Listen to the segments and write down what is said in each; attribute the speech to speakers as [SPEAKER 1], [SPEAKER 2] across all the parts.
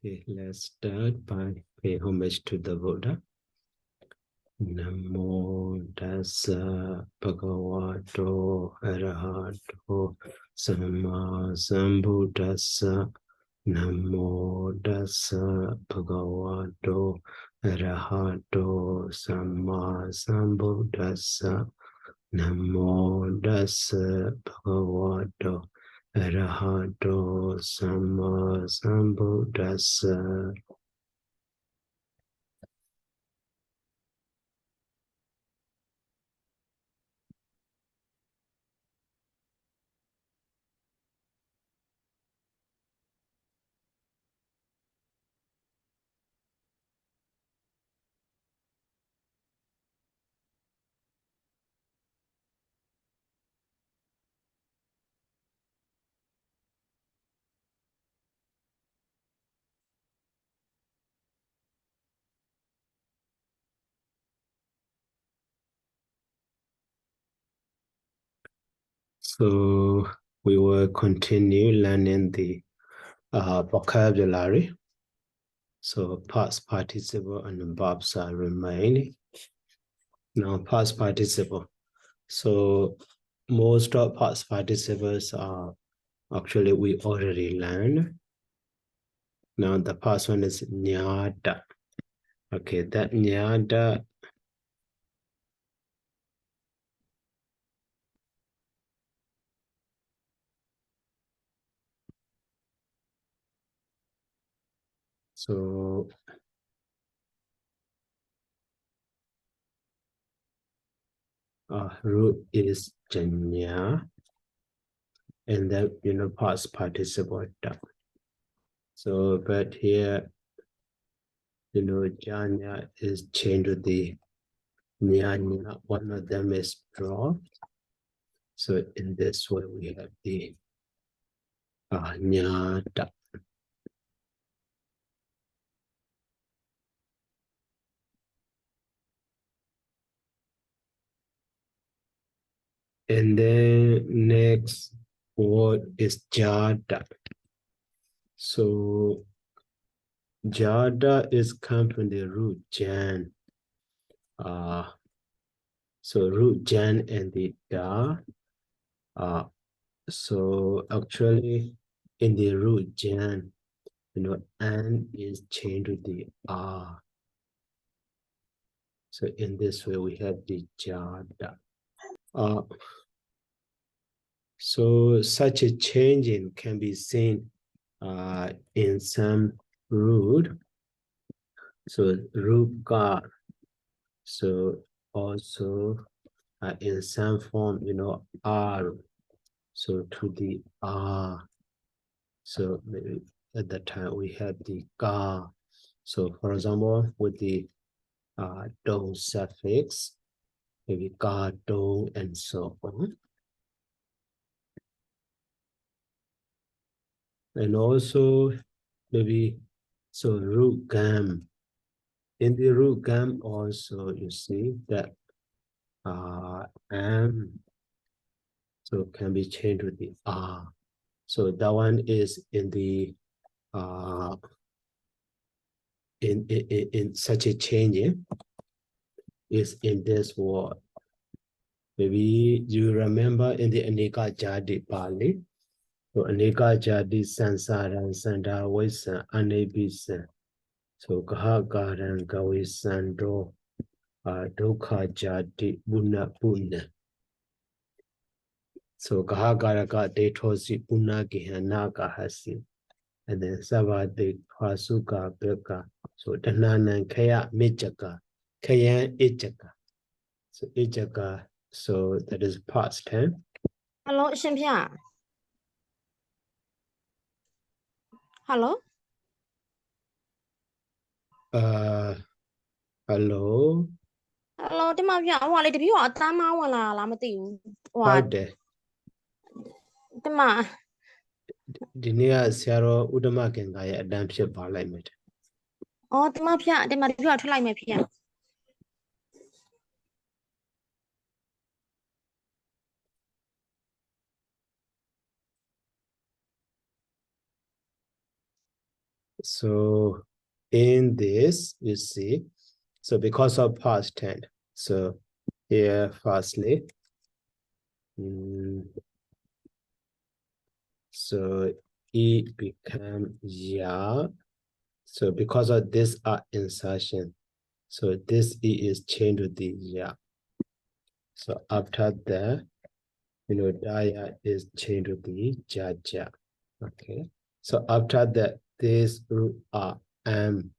[SPEAKER 1] Okay, let's start by pay homage to the Buddha. Namo Tassa Bhagavato Arahato Samma Sambuddhassa. Namo Tassa Bhagavato Arahato Samma Sambuddhassa. Namo Tassa Bhagavato Arahato Samma Sambuddhassa. So we will continue learning the vocabulary. So past participle and verbs are remaining. Now past participle. So most of past participles are actually we already learned. Now the past one is nyada. Okay, that nyada. So root is janya, and then past participle. So but here janya is changed to the nya. One of them is dropped. So in this way we have the nyada. And then next word is jada. So jada is come from the root jan. So root jan and the da. So actually in the root jan, and is changed to the r. So in this way we have the jada. So such a changing can be seen in some root. So root ga. So also in some form, r. So to the r. So maybe at that time we have the ga. So for example, with the dong suffix, maybe ga, dong, and so on. And also maybe so root gam. In the root gam also you see that m so can be changed to the r. So that one is in the in such a change is in this word. Maybe you remember in the Anika Jadi Pali. So Anika Jadi Sansaran Sanda Waisan Anabisan. So Kahagaran Gawisando Dukha Jadi Buna Buna. So Kahagaraka de Tosi Buna Gihana Kahasi. And then Savade Pasuka Beka. So Dananan Kaya Michaka. Kayan Ichaka. So Ichaka, so that is past tense.
[SPEAKER 2] Hello, 芯片啊 Hello
[SPEAKER 1] Hello.
[SPEAKER 2] Hello ဒီမှာပြဟိုကလေတပြည့်ကအတန်းမဝင်လာလားမသိဘူးဟို
[SPEAKER 1] ဟုတ်တယ်
[SPEAKER 2] ဒီမှာ
[SPEAKER 1] ဒီနေ့ကဆရာတော်ဥဒ္ဓမကင်္ကာရဲ့အတန်းဖြစ်ပါလိုက်မယ်
[SPEAKER 2] အော်ဒီမှာပြဒီမှာတပြည့်ကထွက်လိုက်မယ်ဖေ။
[SPEAKER 1] So in this, you see, so because of past tense, so here firstly, so it became ya. So because of this insertion, so this E is changed to the ya. So after that, daya is changed to the ja. Okay. So after that, this root am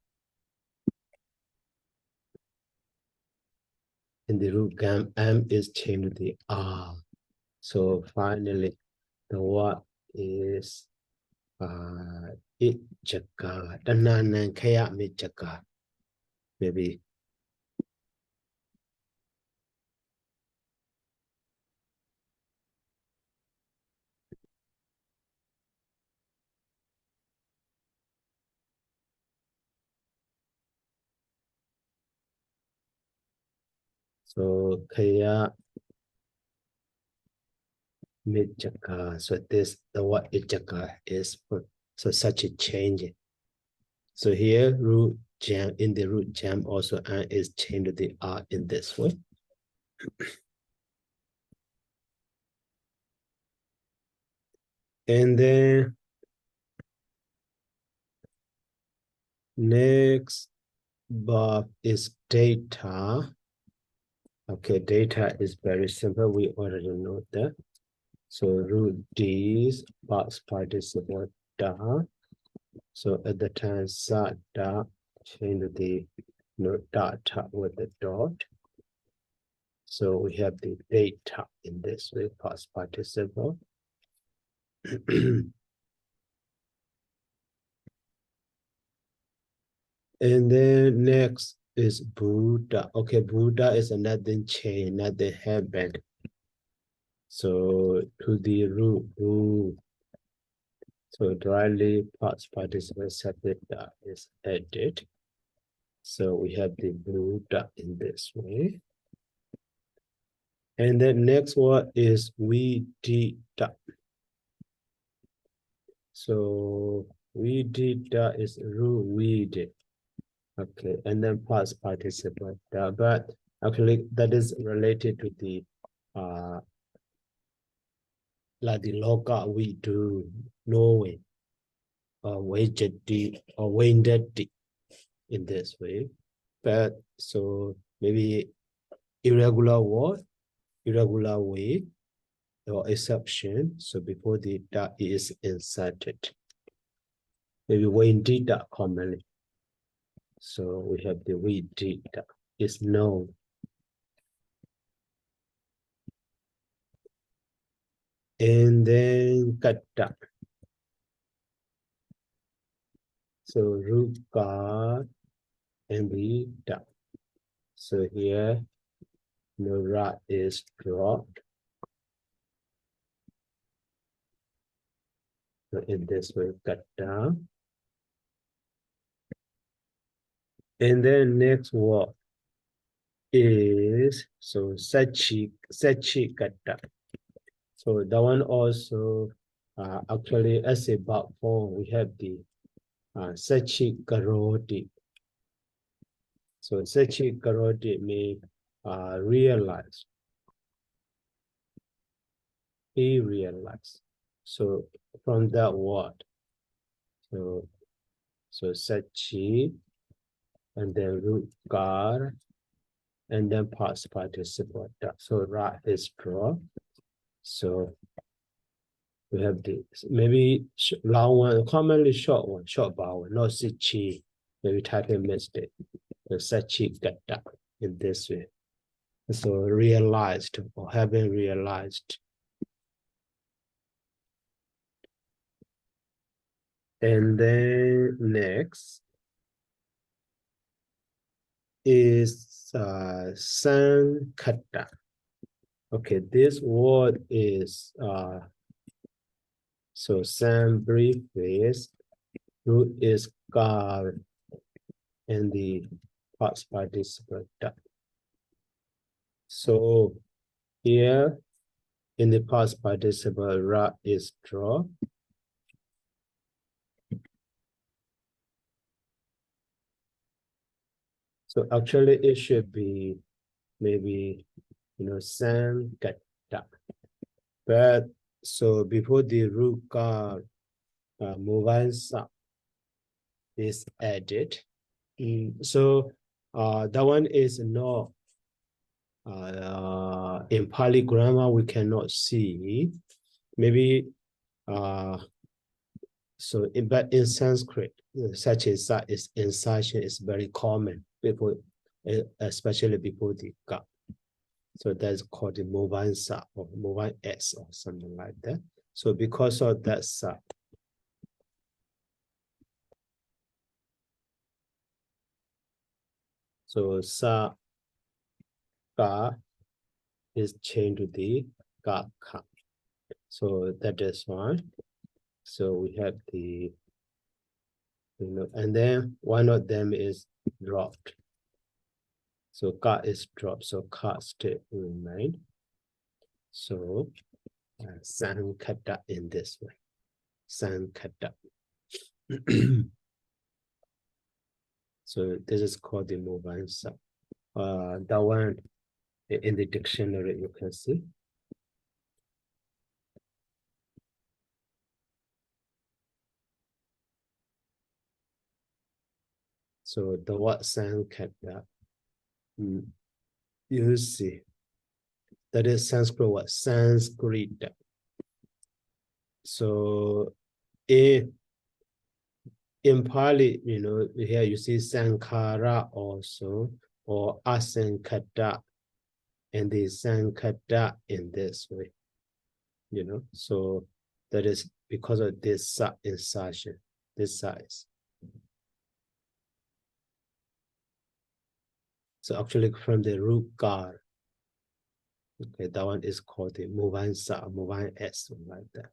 [SPEAKER 1] in the root gam am is changed to the r. So finally, the word is it jaka. Dananan kaya me jaka. Maybe. So kaya me jaka. So this the word jaka is so such a change. So here root jam in the root jam also is changed to the r in this way. And then next verb is data. Okay, data is very simple. We already know that. So root D's past participle da. So at the time sa da change the data with the dot. So we have the data in this way, past participle. And then next is Buddha. Okay, Buddha is another chain, another hairband. So to the root. So directly past participle separate is added. So we have the Buddha in this way. And then next word is we did that. So we did that is we did. Okay, and then past participle. But actually that is related to the like the local we do Norway or waged or winded in this way. But so maybe irregular word, irregular way or exception. So before the that is inserted. Maybe we did that commonly. So we have the we did that is known. And then kata. So ruka and the da. So here Nora is dropped. So in this way, kata. And then next word is so sachi kata. So that one also actually as a verb form we have the sachi karoti. So sachi karoti means realize. He realized. So from that word, so sachi and then root gar and then past participle. So ra is draw. So we have this maybe long one, commonly short one, short vowel, not sachi. Maybe typing mistake. The sachi gata in this way. So realized or having realized. And then next is sankata. Okay, this word is so san brief phrase, root is gar, and the past participle da. So here in the past participle ra is draw. So actually it should be maybe, san kata. But so before the root card mobile sa is added. So that one is not in Pali grammar we cannot see. Maybe but in Sanskrit, such as that is insertion is very common before, especially before the ka. So that's called the mobile sa or mobile s or something like that. So because of that sa, so sa ka is changed to the ka ka. So that is one. So we have the, and then one of them is dropped. So ka is dropped. So ka still remain. So sankata in this way. Sankata. So this is called the mobile sa. That one in the dictionary you can see. So the word sankata, you see, that is Sanskrit word, Sanskrit. So in Pali, here you see Sankara also, or Asankata, and the Sankata in this way, so that is because of this insertion, this size. So actually from the root gar, okay, that one is called the mobile sa, mobile s, like that.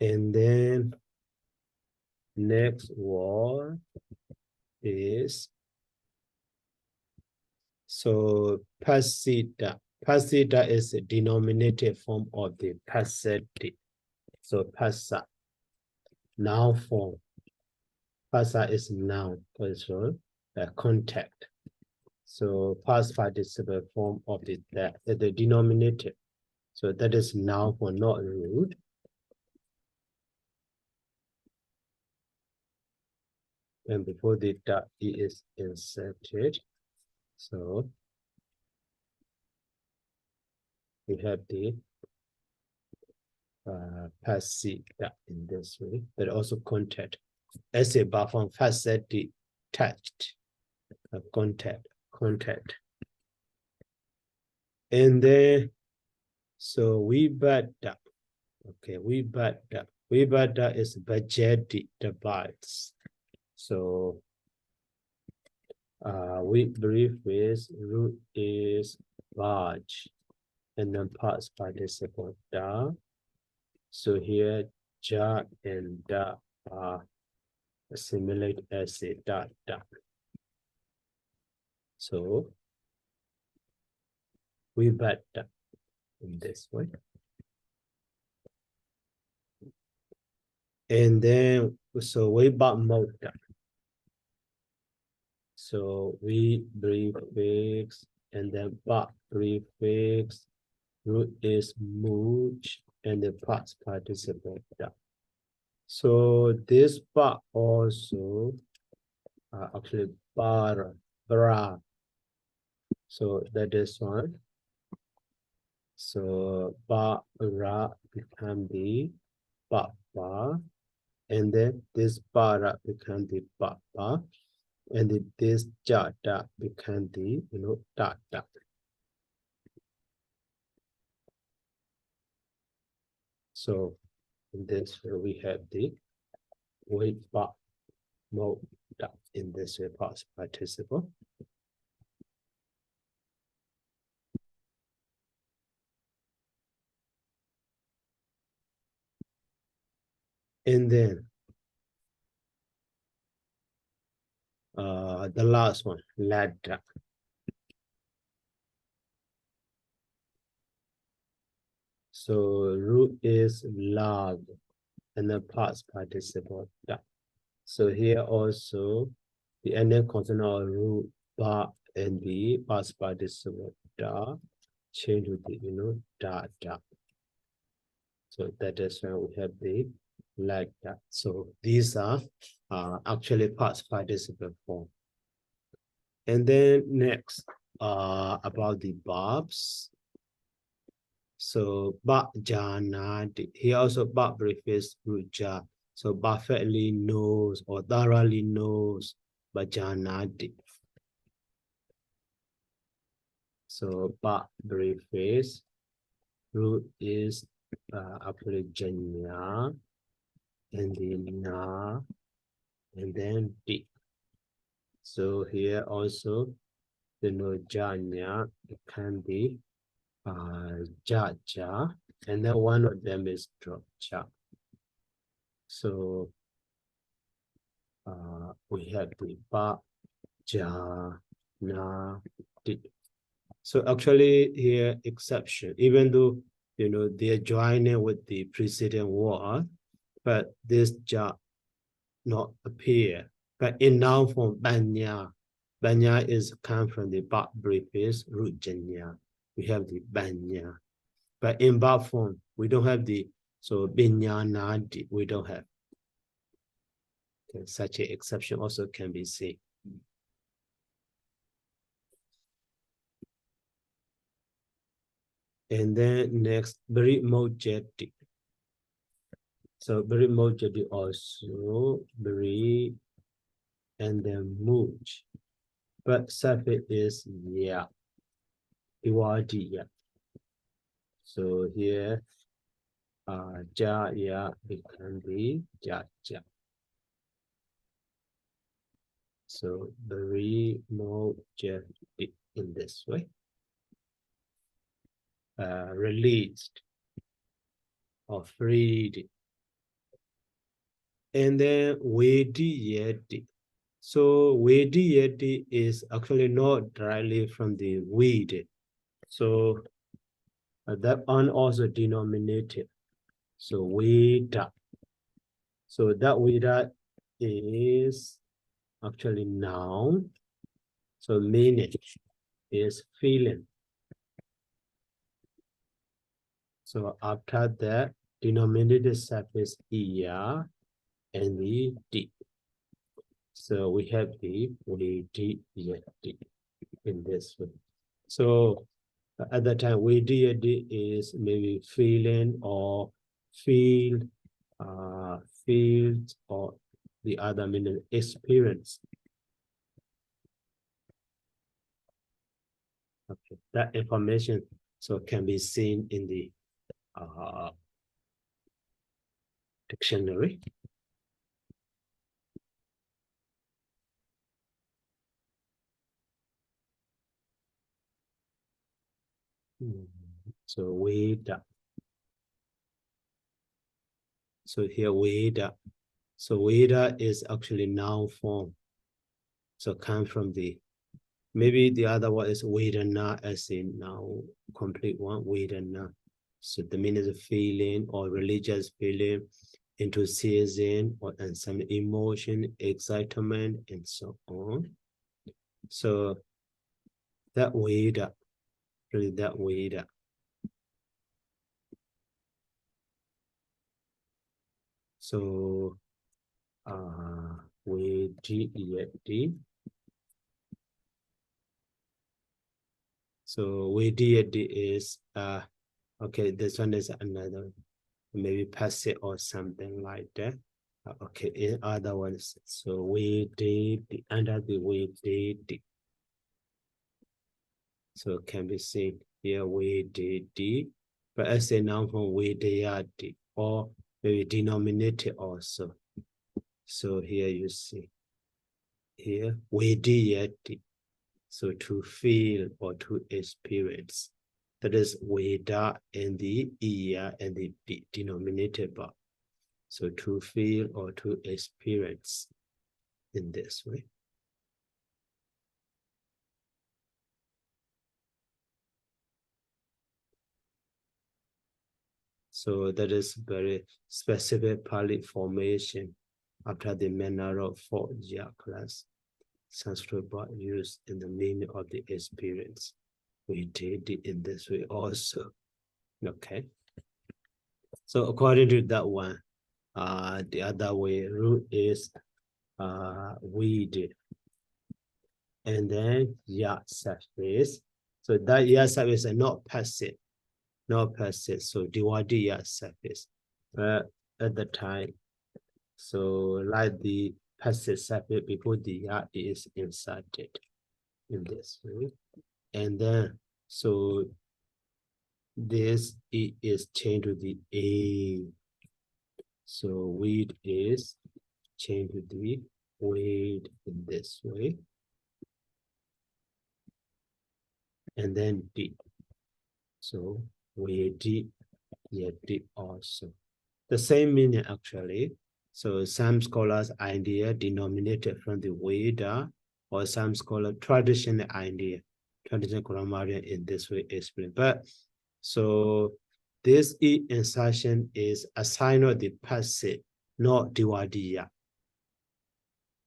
[SPEAKER 1] And then next word is, so pasita. Pasita is a denominated form of the passati. So passa, noun form. Passa is noun, also contact. So past participle form of the denominator. So that is noun for not rude. And before the e is inserted. So we have the passita in this way, but also contact. As a from facet touched, contact. And then, so we bada. Okay, we bada. We bada is budget device. So we brief is root is large, and then past participle da. So here ja and da are assimilate as a da da. So we bada in this way. And then, so we bought mode. So we prefix and then but prefix, root is mooch, and the past participle. So this but also actually bra. So that is one. So ba ra become the ba, and then this bara become the ba, and this ja da become the da da. So in this way we have the wait ba mo da in this way past participle. And then the last one, ladda. So root is lag, and then past participle da. So here also the ending consonant or root ba and the past participle da change with the da da. So that is why we have the like that. So these are actually past participle form. And then next about the verbs. So ba jana, he also ba preface ruja. So perfectly knows or thoroughly knows bajana. So ba preface root is actually janya and then na and then di. So here also the no janya, it can be ja ja, and then one of them is drop cha. So we have the ba ja na di. So actually here exception, even though they're joining with the preceding word, but this ja not appear. But in noun form banya, banya is come from the ba preface root janya. We have the banya. But in verb form, we don't have the, so binyanadi, we don't have. Okay, such an exception also can be seen. And then next, very mojeti. So very mojeti also, very, and then moj. But suffix is ya, iwadi ya. So here, ja, ya, it can be ja, ja. So very mojeti in this way. Released or freed. And then wedi yeti. So wedi yeti is actually not directly from the weed. So that one also denominated. So weda. So that weda is actually noun. So meaning is feeling. So after that, denominated suffix er and the d. So we have the wedi yeti in this way. So at that time, wedi is maybe feeling or feel, feels, or the other meaning experience. Okay, that information so can be seen in the dictionary. So weda. So here weda. So weda is actually noun form. So come from the, maybe the other one is vedana as in now complete one, vedana. So the meaning is feeling or religious feeling, enthusiasm or and some emotion, excitement, and so on. So that veda, really that veda. So vedi. So vedi is okay, this one is another, maybe pass it or something like that. Okay, in other ones, so we did under the we did. So can be seen here we did, but as a noun form we did or maybe denominated also. So here you see here we did. So to feel or to experience. That is weda and the ear and the denominator verb. So to feel or to experience in this way. So that is very specific palette formation after the manner of 4-year class. Sanskrit word used in the meaning of the experience. We did it in this way also. Okay. So according to that one, the other way root is weed. And then ya surface. So that ya surface is not passive. Not passive. So diwadi ya surface. But at the time, so like the passive surface before the ya is inserted in this way. And then so this is changed to the A. So weed is changed to the weed in this way. And then D. So we D, yeah, D also. The same meaning actually. So some scholars idea denominated from the Veda, or some scholar traditional idea, traditional grammarian in this way explain. But so this E insertion is a sign of the passive, not diwadiya.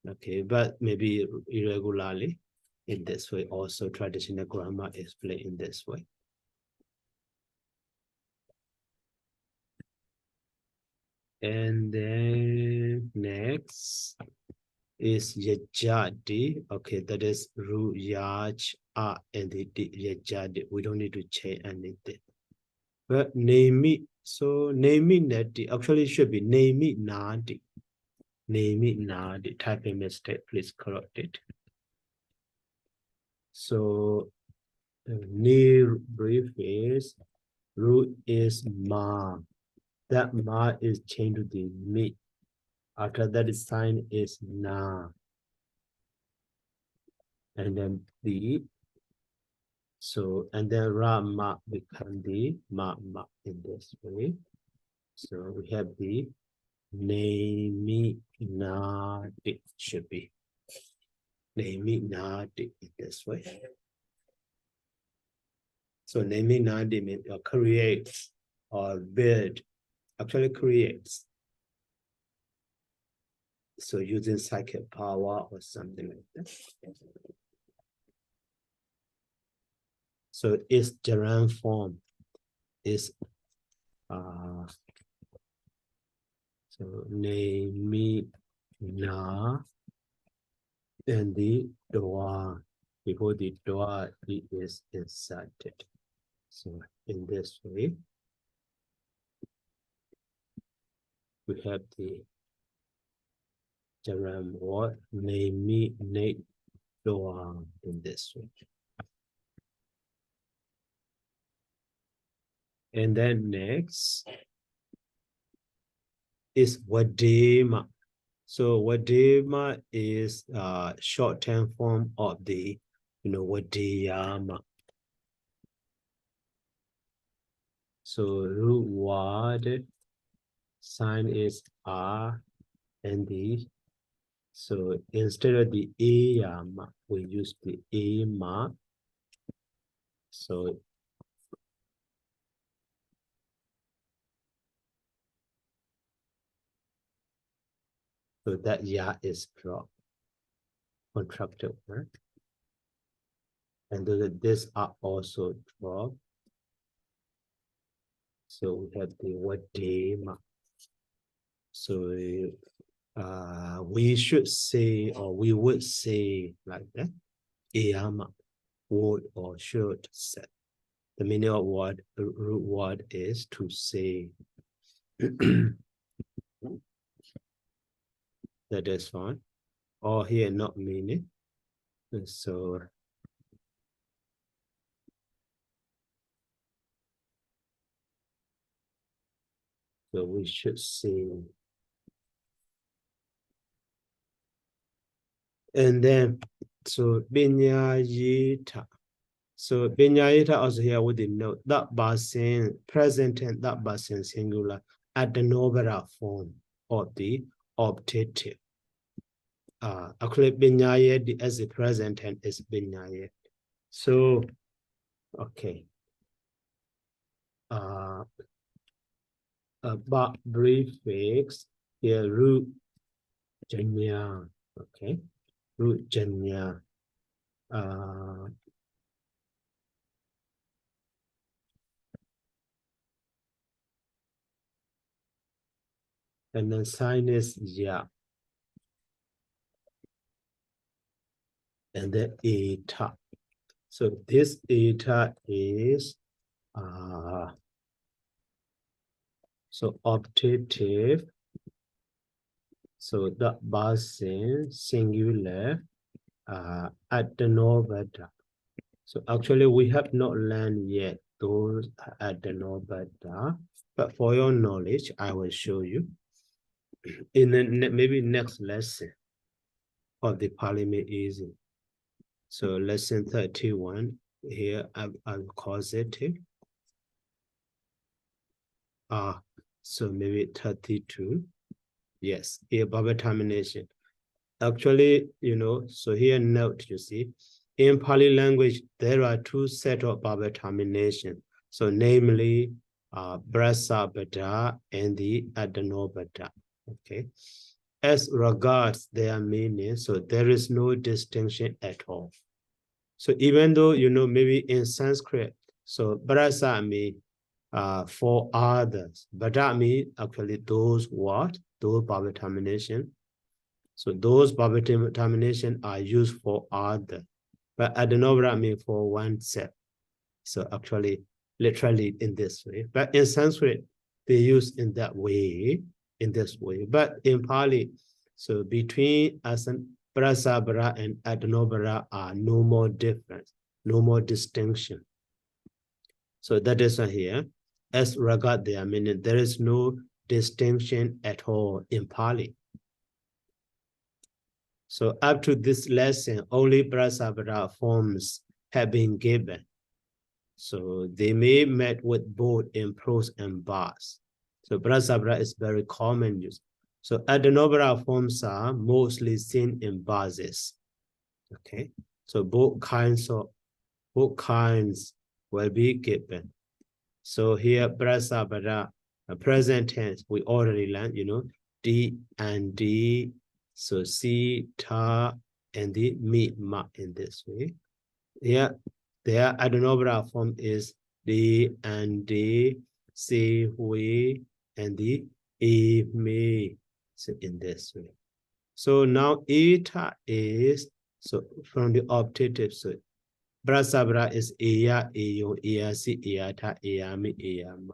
[SPEAKER 1] Okay, but maybe irregularly in this way. Also traditional grammar explain in this way. And then next is yajadi. Okay, that is ru yaj and the yajadi. We don't need to change anything. But name, so name nadi actually should be name nadi. Name nadi. Typing mistake, please correct it. So new brief is ru is ma. That ma is changed to the mi. After that sign is na. And then the, so, and then Rama become the ma in this way. So we have the name na, it should be name na in this way. So name na means creates or build, actually creates. So using psychic power or something like that. So its gerund form is so name na, and the door, before the door it is inserted. So in this way, we have the gerund word name door in this way. And then next is Wadema. So Wadema is short-term form of the, Wadeyama. So root word sign is R and the, so instead of the Ayama, we use the Ama. So that ya is dropped, contracted word. And this are also dropped. So we have the Wadema. So we should say, or we would say like that, Ayama would or should say. The meaning of word, root word is to say. That is fine. Or here not meaning. So we should say. And then so binyayita. So binyayita also here with the note that basin present and that basin singular at the novel form of the optative. Actually binyayet as a present and is binyayet. So okay. but prefix here root janya. Okay, root janya. And then sign is ya. And then eta. So this eta is so optative. So the basin singular adenobata. So actually we have not learned yet those adenobata, but for your knowledge, I will show you in the maybe next lesson of the polymerism. So lesson 31 here I'll causative. So maybe 32. Yes, here verb termination. Actually, you know, so here note, you see, in Pali language, there are two sets of verb termination. So namely, brasabada and the adenobada. Okay. As regards their meaning, so there is no distinction at all. So even though, you know, maybe in Sanskrit, so brasa means for others, bada means actually those what? Those verb termination. So those verb termination are used for other, but adenobra means for oneself. So actually, literally in this way. But in Sanskrit, they use in that way, in this way. But in Pali, so between prasabara and adenobra are no more difference, no more distinction. So that is here. As regard their meaning, there is no distinction at all in Pali. So up to this lesson, only prasabara forms have been given. So they may met with both in prose and verse. So prasabara is very common use. So adenobra forms are mostly seen in verses. Okay, so both kinds will be given. So here prasabara, present tense, we already learned, you know, D and D. So si, ta, and the mi, ma in this way. Here, their adenobra form is D and D, si, we, and the e, me. So in this way. So now eta is, so from the optative, so prasabra is eya, eyo, eya, si, eya, ta, eya, mi, eya, ma.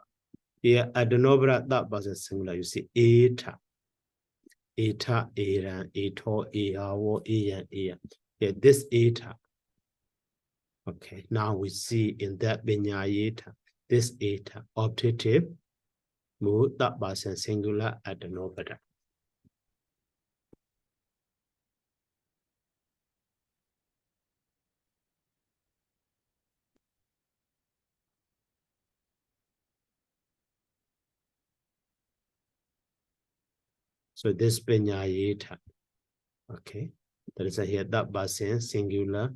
[SPEAKER 1] Here, adenobra, that was a singular, you see, eta. Eta, era, eto, eawo, eyan, eyan. Yeah, this eta. Okay, now we see in that binyayeta, this eta, optative, mood, that was a singular adenobra. So this binyayeta, okay, that is a here, that was a singular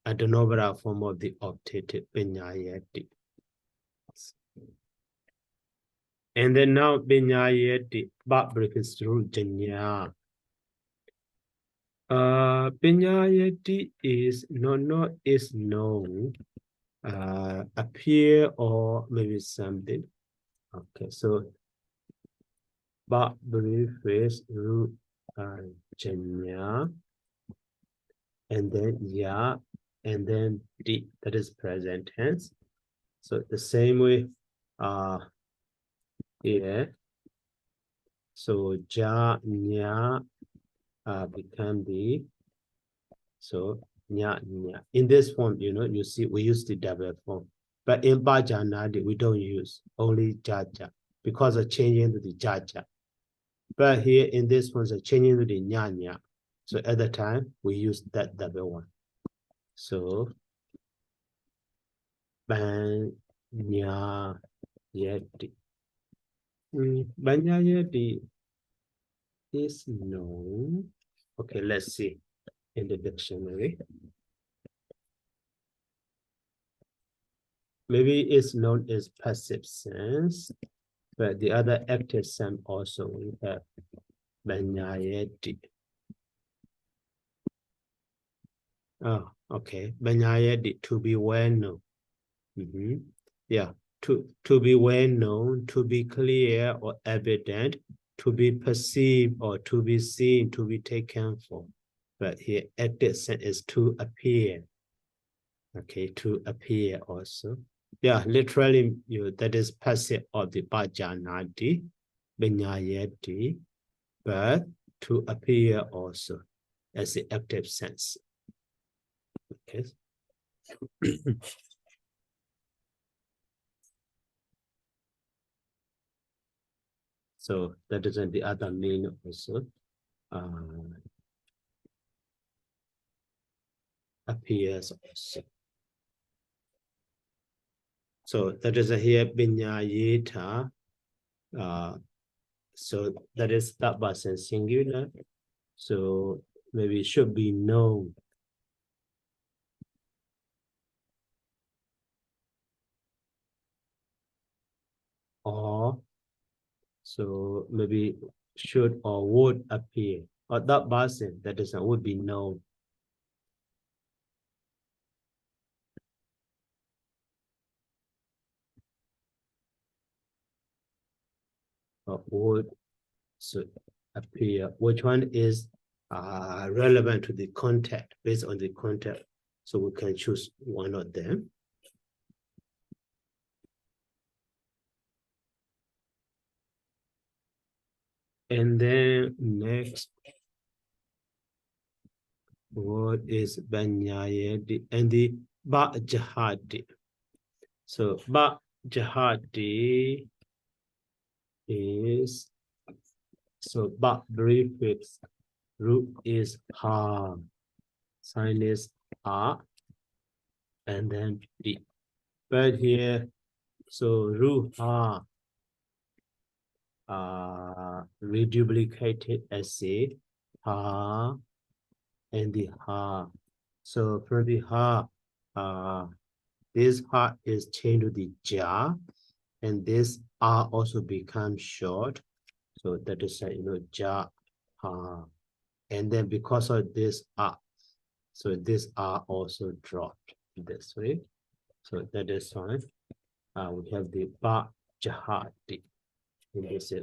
[SPEAKER 1] adenobra form of the optative binyayeti. And then now binyayeti, but breaks through janya. Binyayeti is known, appear or maybe something. Okay, so but preface root janya, and then ya, and then di, that is present tense. So the same way here. So ja, nya become the, so nya, nya. In this form, you know, you see we use the double form. But in Bajanadi, we don't use only jaja because of changing to the jaja. But here in this one, so changing to the nya. So at the time, we use that double one. So ban nya yeti. Banya yeti is known. Okay, let's see in the dictionary. Maybe it's known as passive sense. But the other active sum also we have Banyayeti. Oh, okay. Banyayeti, to be well known. Yeah, to be well known, to be clear or evident, to be perceived or to be seen, to be taken for. But here active sense is to appear. Okay, to appear also. Yeah, literally that is passive of the Pajanati, Binyayati, but to appear also as the active sense. Okay. So that is the other meaning also. Appears also. So that is here Binyayeta. So that is that person singular. So maybe it should be known. Or so maybe should or would appear. Or that person that is would be known. Or would so appear. Which one is relevant to the context, based on the context? So we can choose one of them. And then next word is Banyayadi and the Ba-Jahadi. So Ba-Jahadi is, so Ba prefix, root is Ha, sign is A, and then D. But here, so root Ha reduplicated as a Ha and the Ha. So from the Ha, this Ha is changed to the Ja, and this R also becomes short. So that is Ja, Ha. And then because of this R, so this R also dropped this way. So that is fine. We have the Ba Jahadi.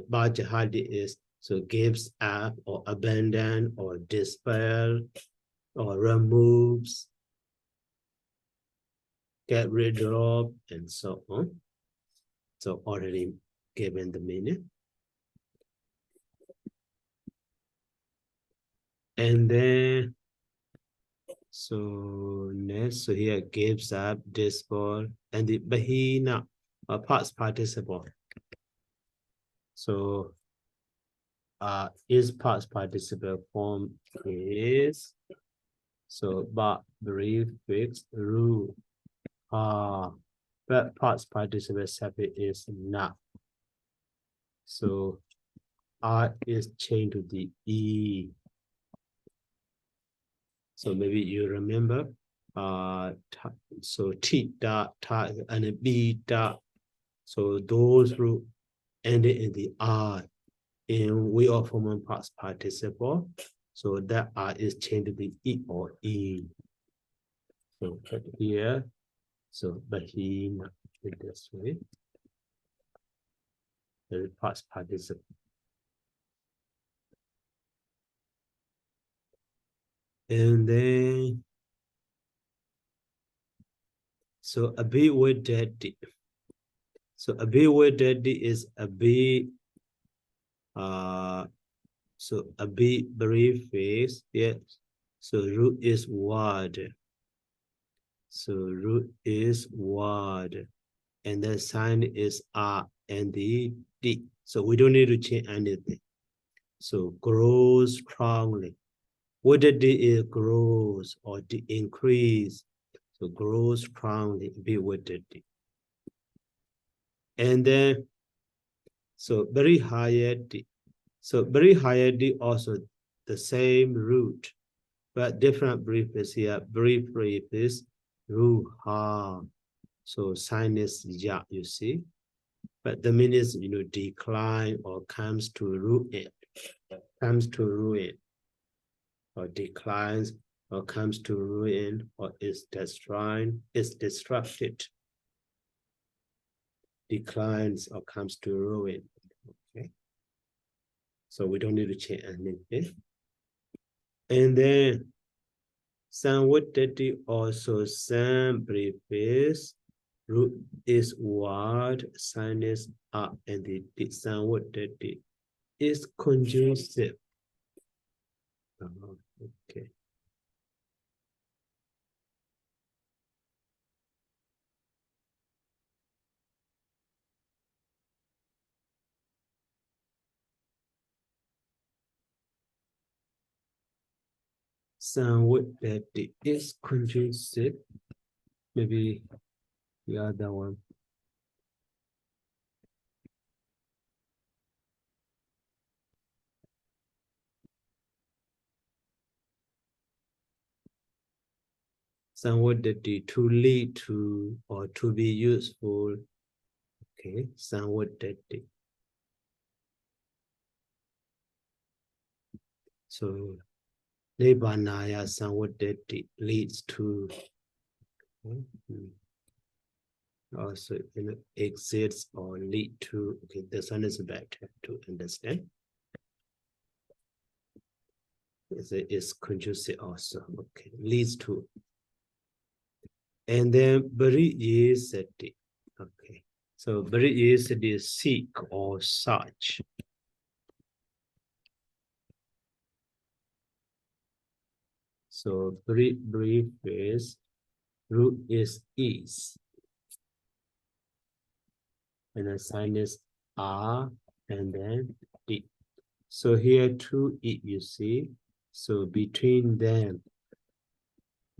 [SPEAKER 1] Ba Jahadi is so gives up or abandon or dispel or removes, get rid of, and so on. So already given the meaning. And then so next, so here gives up, dispel, and the Bahina past participle. So is past participle form is so but brief fixed rule. But past participle separate is not. So R is changed to the E. So maybe you remember so T dot and B dot. So those root ended in the R in we are forming past participle. So that R is changed to the E or E. So here, so Bahina in this way. The past participle. And then so a bit with daddy. So a bit with daddy is a bit so a bit brief face, yes. So root is word. So root is word. And the sign is R and the D. So we don't need to change anything. So grows strongly. Whether D is grows or D increase. So grows strongly, be with the D. And then so very higher D. So very higher D also the same root, but different brief is here. Brief is ru ha. So sign is ya, you see. but the meaning is, you know, decline or comes to ruin, or declines or comes to ruin, or is disrupted, declines or comes to ruin. Okay, so we don't need to change anything. And then some what dirty also some preface root is word sinus up, and the some what dirty is conjunctive. Okay. Somewhat that is conjunctive. Maybe the other one. Somewhat that to lead to or to be useful. Okay, somewhat that. So Lebanaya somewhat that leads to. Also, you know, exits or lead to. Okay, this one is better to understand. It's conjunctive also. Okay, leads to. And then bari is okay. So bari is the seek or search. So brief is root is. And the sign is R and then D. So here two E you see. So between them,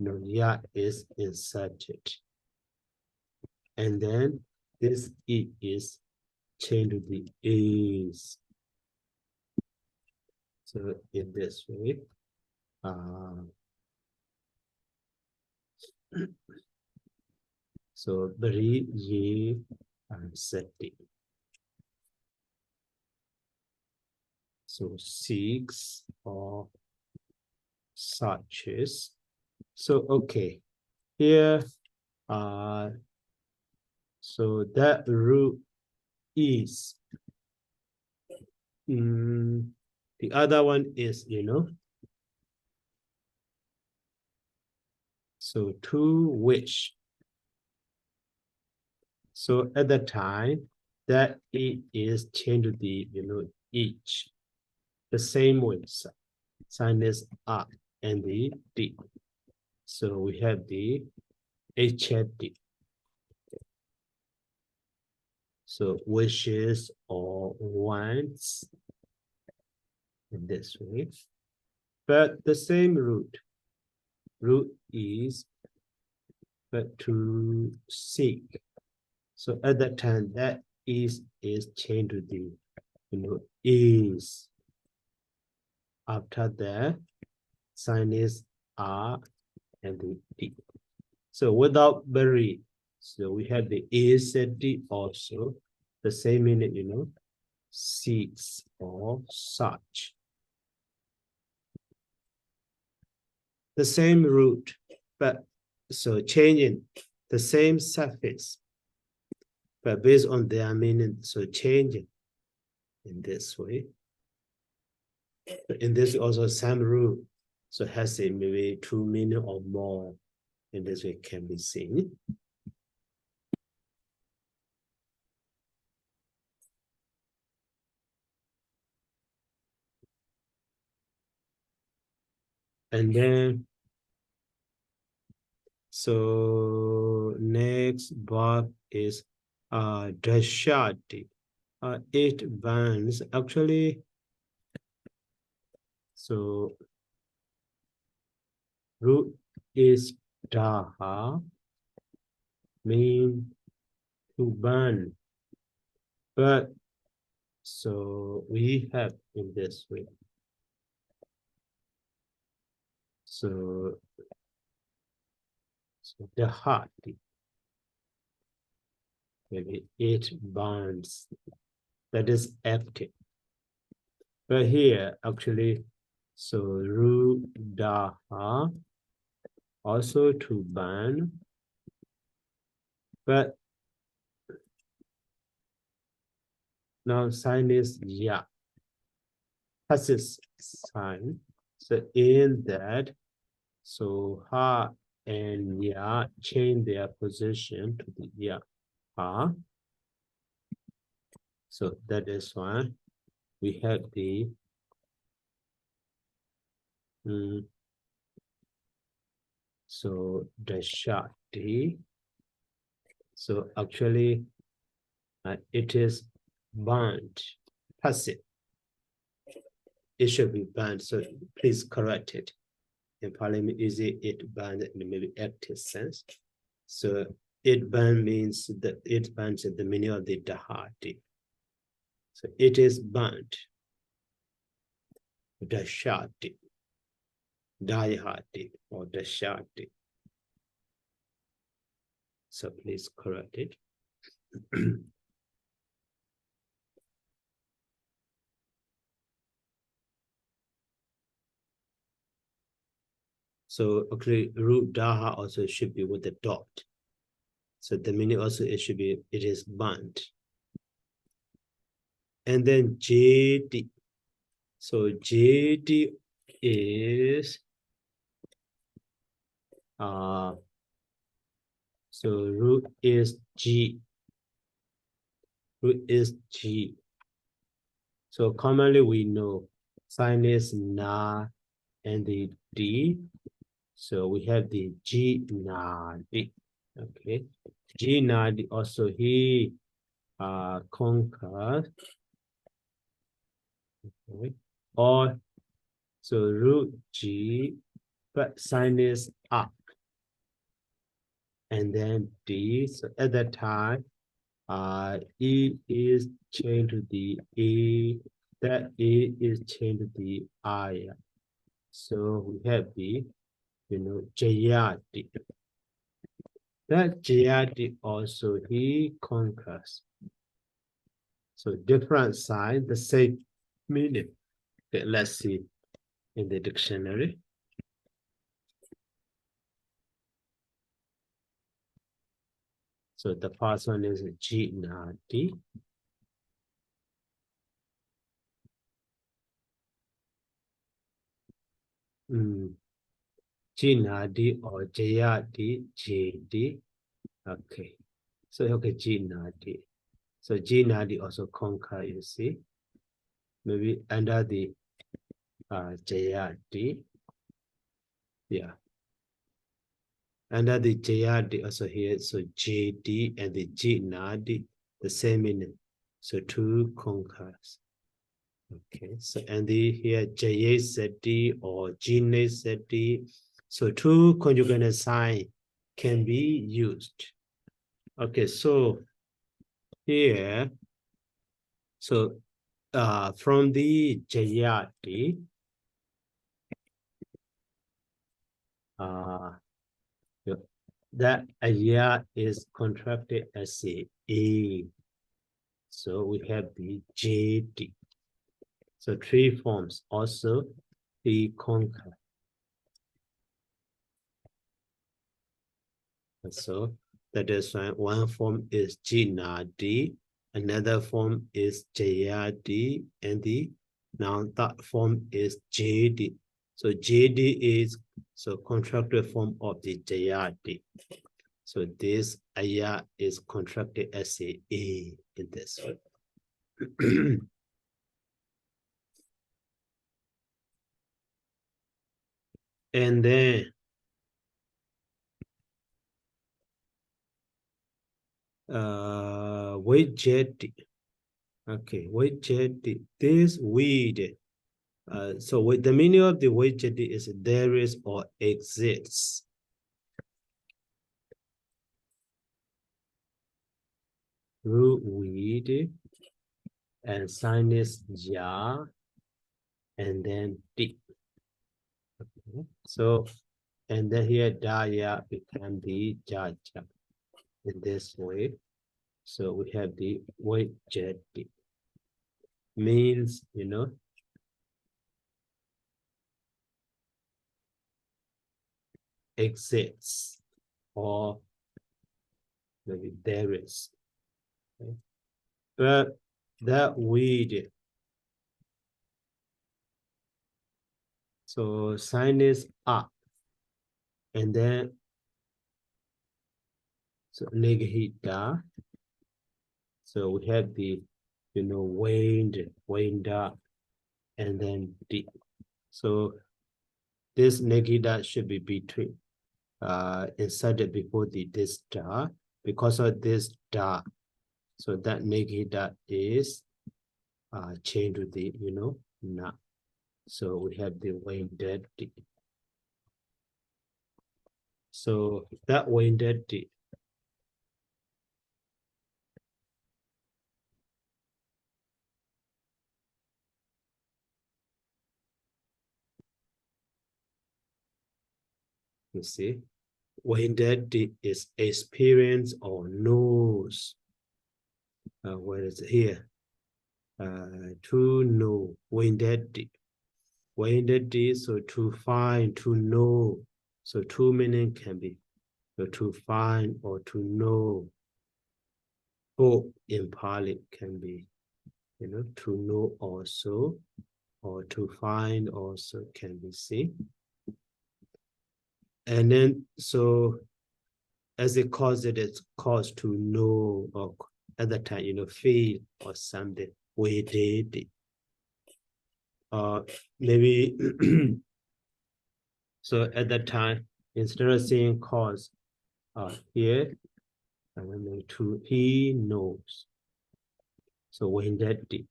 [SPEAKER 1] ya is inserted. And then this E is changed to the is. So in this way, so bari ye sati. So seeks or searches. So okay, here so that root is the other one is, you know, so to which. So at the time that it is changed to the, you know, each, the same way, sign is R and the D. So we have the HFD. So wishes or wants in this way. But the same root is but to seek. So at that time that is changed to the, you know, is. After that, sign is R and the D. So without bari, so we have the is and D also, the same meaning, you know, seeks or search. The same root, but so changing the same suffix, but based on their meaning, so changing in this way. In this also same root, so has a maybe two meaning or more. In this way can be seen. And then, so next verb is dashati. It burns actually. So root is daha, mean to burn. But so we have in this way. So the heart. maybe it burns. That is active. But here, actually, so rudaha, also to burn. But now sign is ya. Passive sign. So in that, so ha and ya change their position to the ya. Ha. So that is why we have the so dashati. So actually it is burnt, passive. It should be burned, so please correct it. In Parliament, is it burned in maybe active sense? So it burn means that it burns the meaning of the dahati. So it is burnt. Dashati, dayahati, or dashati. So please correct it. So actually, root daha also should be with the dot. So the meaning also it should be it is burnt. And then JD. So JD is so root is G. Root is G. So commonly we know sign is na and the D. So we have the G na D. Okay. G na D also he conquered. Okay. Or so root G, but sign is up. And then D. So at that time, E is changed to the A. That A is changed to the I. So we have the, Jayati. That Jayati also he conquers. So different sign, the same meaning. Okay, let's see in the dictionary. So the first one is Jinati. Jinadi or Jayati, JD. Okay. So okay, Jinadi. So Jinadi also conquer, you see. Maybe under the Jayati. Yeah. Under the Jayati also here, so JD and the Jinadi, the same meaning. So two conquers. Okay, so and the here Jaya Seti or Jine Seti. So two conjugate sign can be used. Okay, so here, so from the Jayati, that aya is contracted as a. So we have the JD. So three forms also the conquer. So that is why one form is Jinadi, another form is Jayadi, and the now that form is JD. So JD is so contracted form of the Jayadi. So this aya is contracted as a in this way. And then widget. Okay, widget. This weed. So with the meaning of the widget is there is or exists. Root weed and sign is ja and then D. Okay. So and then here daya become the ja in this way. So we have the Vocab means, exists or maybe there is. Okay? But that weed, so sign is up, and then so negahita. So we have the waned up, and then the. So this negahita should be between inserted before this da, because of this da. So that negahita is changed to the na. So we have the waned. So that waned, you see, waned is experience or knows. Where is it here? To know, waned. Waned, so to find, to know. So two meaning can be to find or to know. Both in Pali can be, to know also, or to find also can be seen. And then, so as it calls it, it's caused to know, or at the time, feel or something. We did it. Maybe, so at that time, instead of saying cause, here, and then to he knows. So when that did,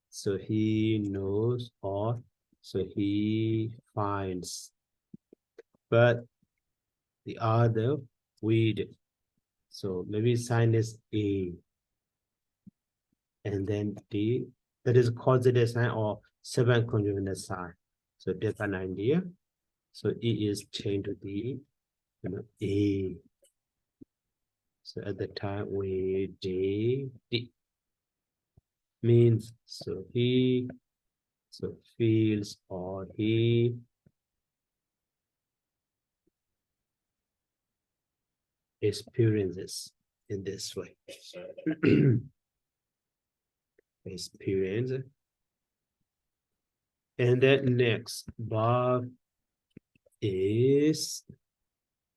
[SPEAKER 1] so he knows, or so he finds. But the other weed, so maybe sign is A, and then D, that is causative sign or seven conjunctive sign. So different idea. So E is changed to the A. So at the time we did means so he feels or he experiences in this way. Experience. And then next bar is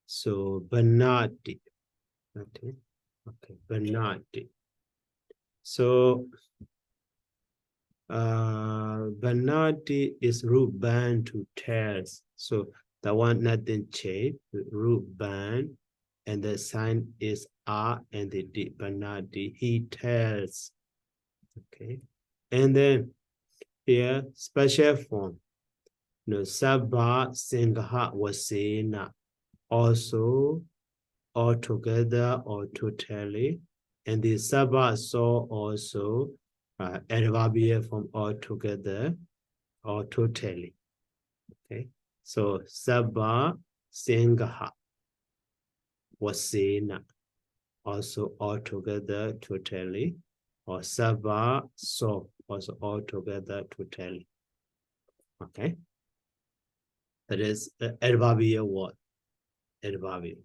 [SPEAKER 1] so Bernardi. Okay, Bernardi. So Bernardi is root band to tells. So the one nothing change, root band, and the sign is R and the D. Bernardi, he tells. Okay, and then here special form. Sabha Singha Wasena, also altogether or totally, and the Sabha saw also adverbial from altogether or totally. Okay, so Sabha Singha Wasena, also altogether totally, or Sabha saw also altogether totally. Okay. That is adverbial word. Adverbial.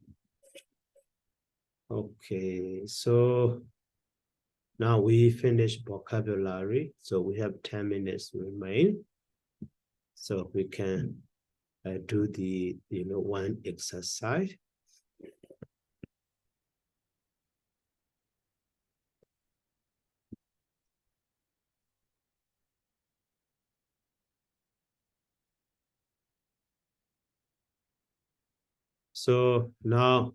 [SPEAKER 1] Okay, so now we finish vocabulary. So we have 10 minutes remain. So we can do the one exercise. So now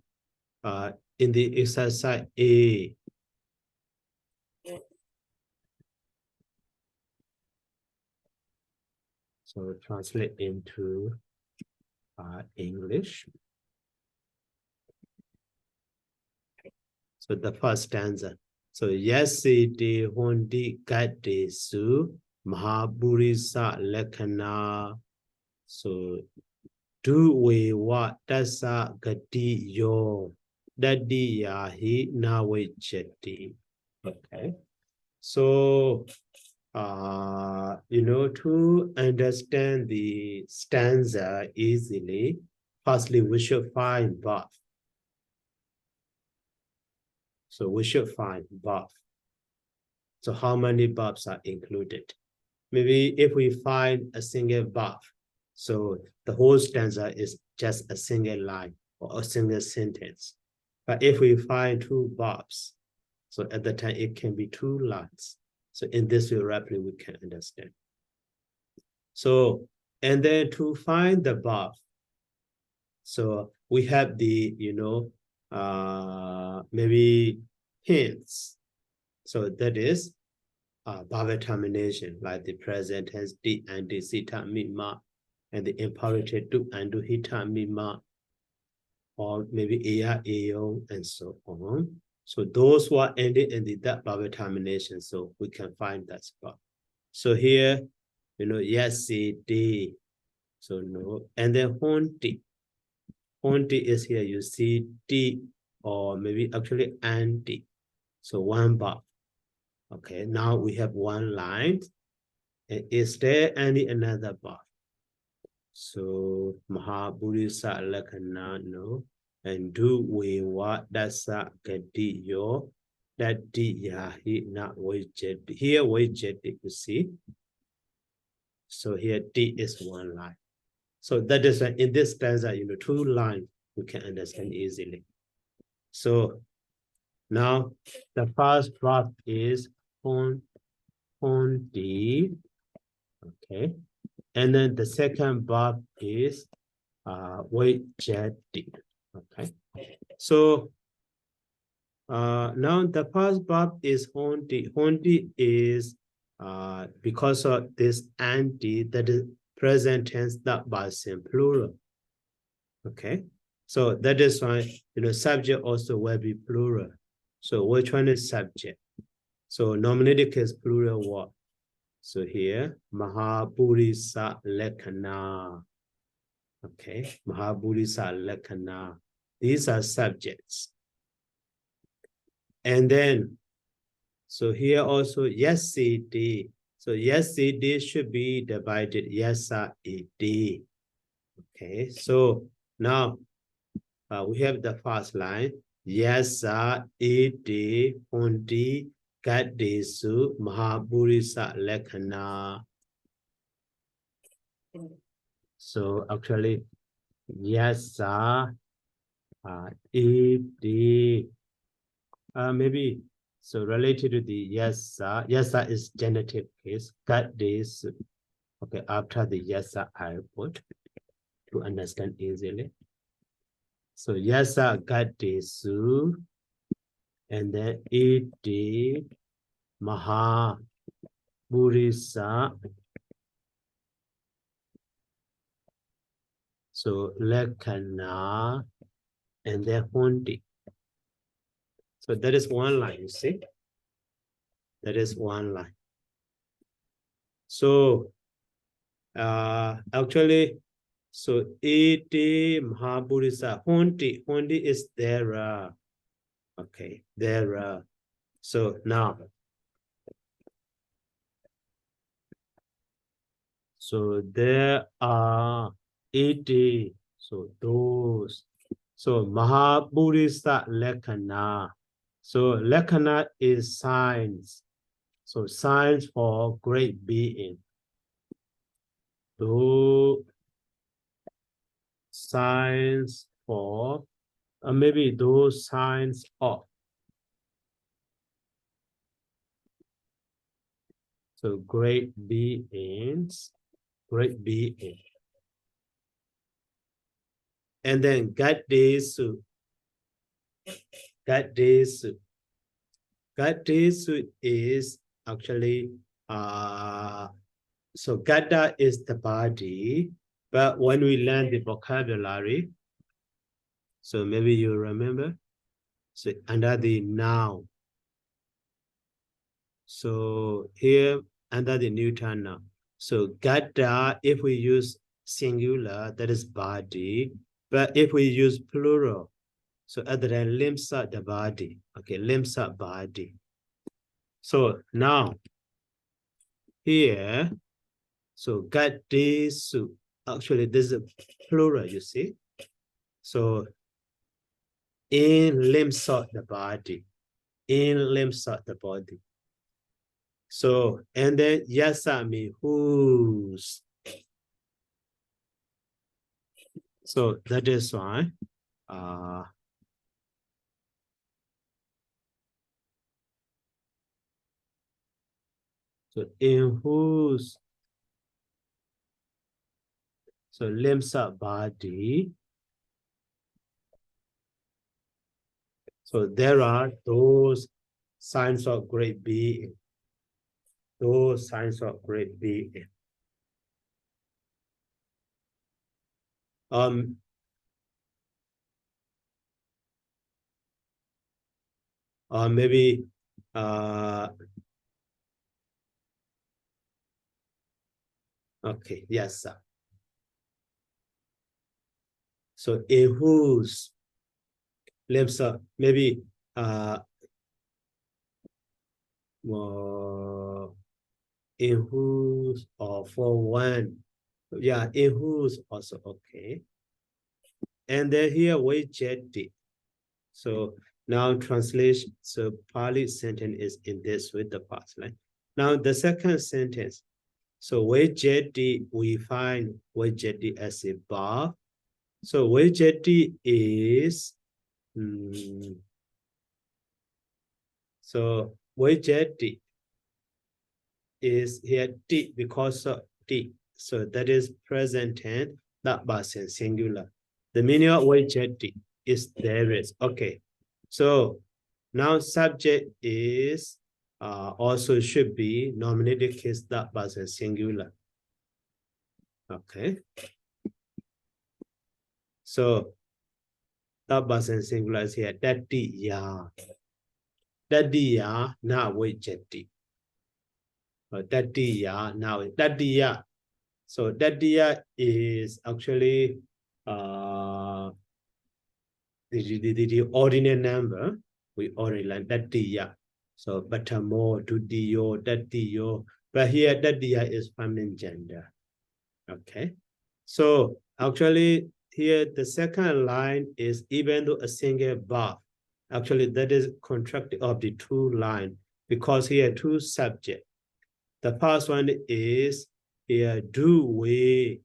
[SPEAKER 1] in the exercise A, so translate into English. So the first stanza. So yesterday hundi gade su mahaburisa lekana. So do we what tasa gati yo. Dadiyahi nawejeti. Okay. So to understand the stanza easily, firstly we should find verb. So we should find verb. So how many verbs are included? Maybe if we find a single verb, so the whole stanza is just a single line or a single sentence. But if we find two verbs, so at the time it can be two lines. So in this way, rapidly we can understand. So, and then to find the verb, so we have the, maybe hints. So that is verb termination, like the present tense di and the sita mima, and the imperative do and do hita mima, or maybe ea, eo, and so on. So those who are ended in the that verb termination, so we can find that spot. So here, yes, d. So no, and then honti. Honti is here. You see d, or maybe actually anti. So one verb. Okay, now we have one line. Is there any another verb? So Mahabhurisa Lakana, no. And do we what dasa gadi yo that yahi not wajet. Here wajet, you see. So here D is one line. So that is in this stanza, two lines we can understand easily. So now the first verb is on D. Okay. And then the second verb is wajet. Okay. So now the first verb is hondi. Hondi is because of this anti, that is present tense, that was in plural. Okay, so that is why subject also will be plural. So which one is subject? So nominative case plural what? So here Mahabhurisa Lekana. Okay, Mahabhurisa Lekana. These are subjects. And then, so here also, yes, CD. So yes, CD should be divided, yes, ED. Okay, so now we have the first line, yes, ED, Hundi, Gadesu, Mahabhurisa Lekana. So actually, yes, ED. Maybe so related to the yes, is genitive case. Got this. Okay, after the yes, I put to understand easily. So yes, got this, and then ed maha burisa. So lekana, and then hundi. So that is one line, you see? That is one line. So actually, so iti Mahabhurisa, Hondi is there. Okay, there. So now, so there are 80. So those. So Mahabhurisa Lekana. So Lekana is signs. So signs for great being. Those signs for, maybe those signs of. So great beings, great being. And then Gadesu. Gadesu. Gadesu is actually, so Gada is the body, but when we learn the vocabulary, so maybe you remember, so under the noun. So here under the neuter noun. So Gada, if we use singular, that is body, but if we use plural, So other than limsa the body. Okay, limsa body. So now here, so gadisu. Actually, this is a plural, you see. So in limsa the body. In limsa the body. So and then yasami whose. So that is why so in whose, so limsa body. So there are those signs of great being. Those signs of great being. Or maybe okay, yes, sir. So in whose limsa, maybe in whose or for one. Yeah, in whose also okay. And then here we jeti. So now translation, so Pali sentence is in this with the past, right? Now the second sentence, so we jeti, we find we jeti as a bar. So we jeti is so we jeti is here t because of t. So that is present tense, that person singular. The meaning of we jeti is there is. Okay. So now subject is also should be nominated case that person singular. Okay. So that person singular is here. Tatiya. Tatiya na we jeti. Tatiya now tatiya. So tatiya is actually the ordinary number. We already learned tatiya. So batamo, tudiyo, tatiyo. But here tatiya is feminine gender. Okay. So actually here the second line is even though a single verb. Actually that is contracted of the two line because here two subject. The first one is here do we.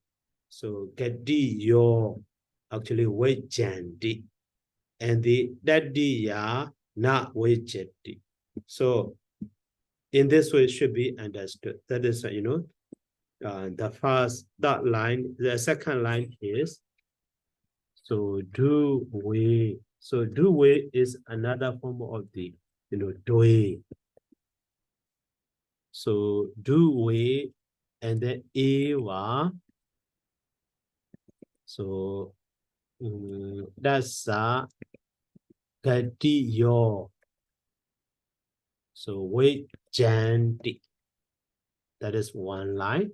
[SPEAKER 1] So gadi yo, actually we jandi. And the dadiya na we jeti. So in this way it should be understood. That is, you know, the first, that line, the second line is, so do we. So do we is another form of the, you know, doing. So do we, and then ewa. So that's gadiyo. So we janti. That is one line.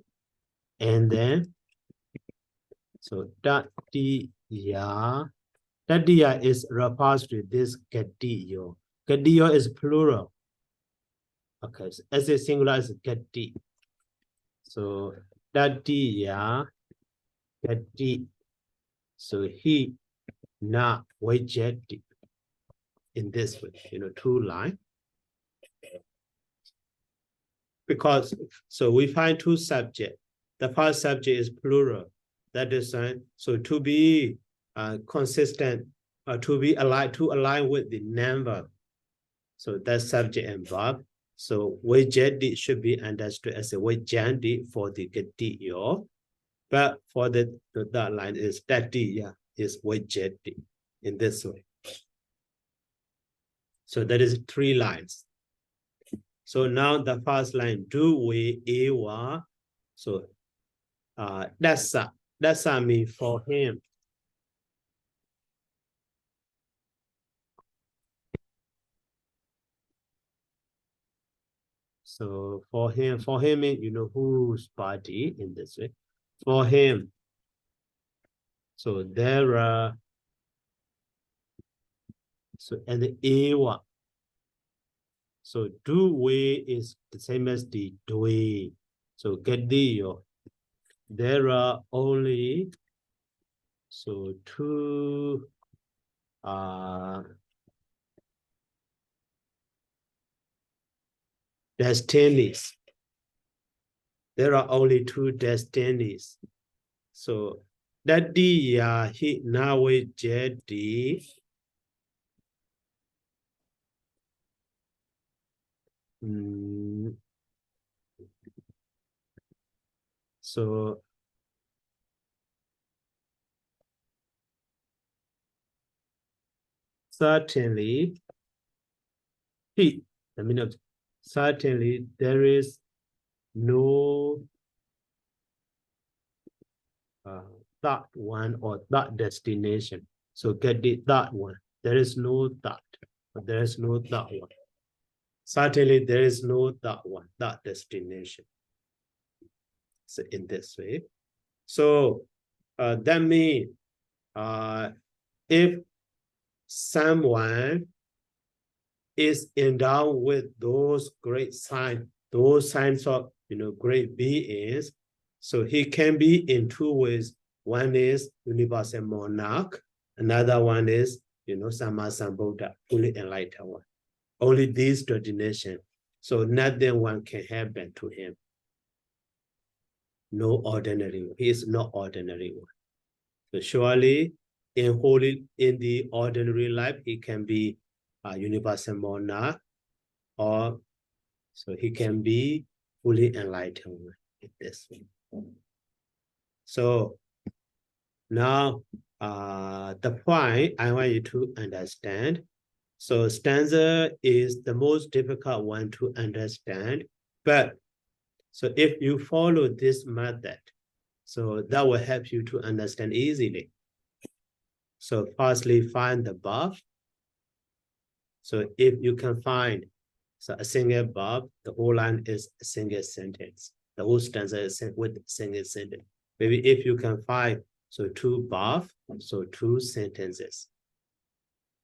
[SPEAKER 1] And then so tatiya. Tatiya is refers to this gadiyo. Gadiyo is plural. Okay, so as a singular is gati. So tatiya, gati. So he na wajeti. In this way, you know, two line. Because so we find two subjects. The first subject is plural. That is so to be consistent, to be aligned, to align with the number. So that's subject and verb. So wajedi should be understood as a wajandi for the gadiyo. But for the that line is tatiya is wajedi in this way. So that is three lines. So now the first line, do we ewa. So dasa means for him. So for him means, you know, whose body in this way. For him. So there are So and the A one. So do way is the same as the do. So get the there are only so two destinies. There are only two destinies. So that the he now we jet the so certainly certainly there is no that one or that destination. So get the that one. There is no that, but there is no that one. Certainly there is no that one, that destination. So in this way. So that means if someone is endowed with those great signs, those signs of great beings, so he can be in two ways. One is universal monarch, another one is Sammasambuddha, fully enlightened one. Only these two destinations. So nothing one can happen to him. No ordinary one. He is not ordinary one. So surely in the ordinary life, he can be a universal monarch, or so he can be fully enlightened in this way. So now the point I want you to understand. So stanza is the most difficult one to understand, but so if you follow this method, so that will help you to understand easily. So firstly, find the verb. So if you can find a single verb, the whole line is a single sentence. The whole stanza is with a single sentence. Maybe if you can find two verbs, so two sentences.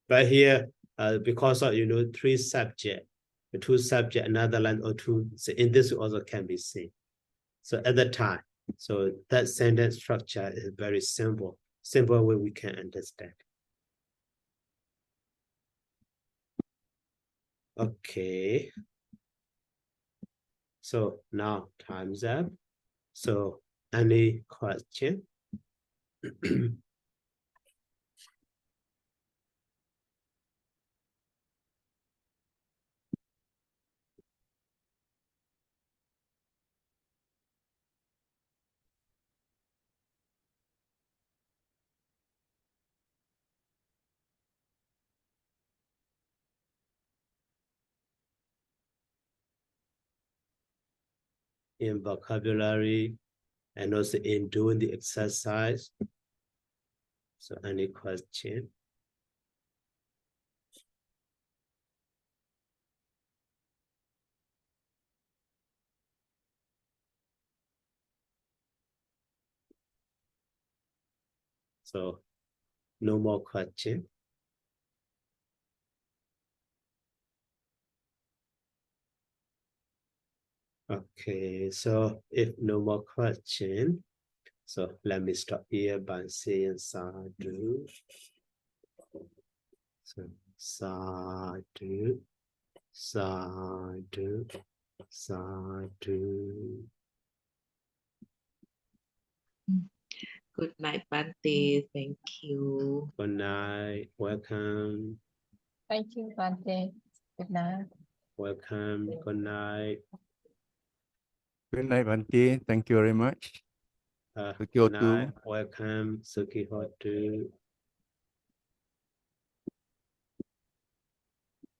[SPEAKER 1] But here, because of three subject, the two subject, another line or two, so in this also can be seen. So at the time, so that sentence structure is very simple way we can understand. Okay. So now time's up. So any question? In vocabulary and also in doing the exercise. So any question? So no more question. Okay, so if no more question, so let me stop here by saying sadhu. So sadhu, sadhu, sadhu.
[SPEAKER 3] Good night, Bante. Thank you.
[SPEAKER 1] Good night. Welcome.
[SPEAKER 4] Thank you, Bante. Good night.
[SPEAKER 1] Welcome. Good night.
[SPEAKER 5] Good night, Bante. Thank you very much.
[SPEAKER 1] Good night. Welcome. Suki Hotu.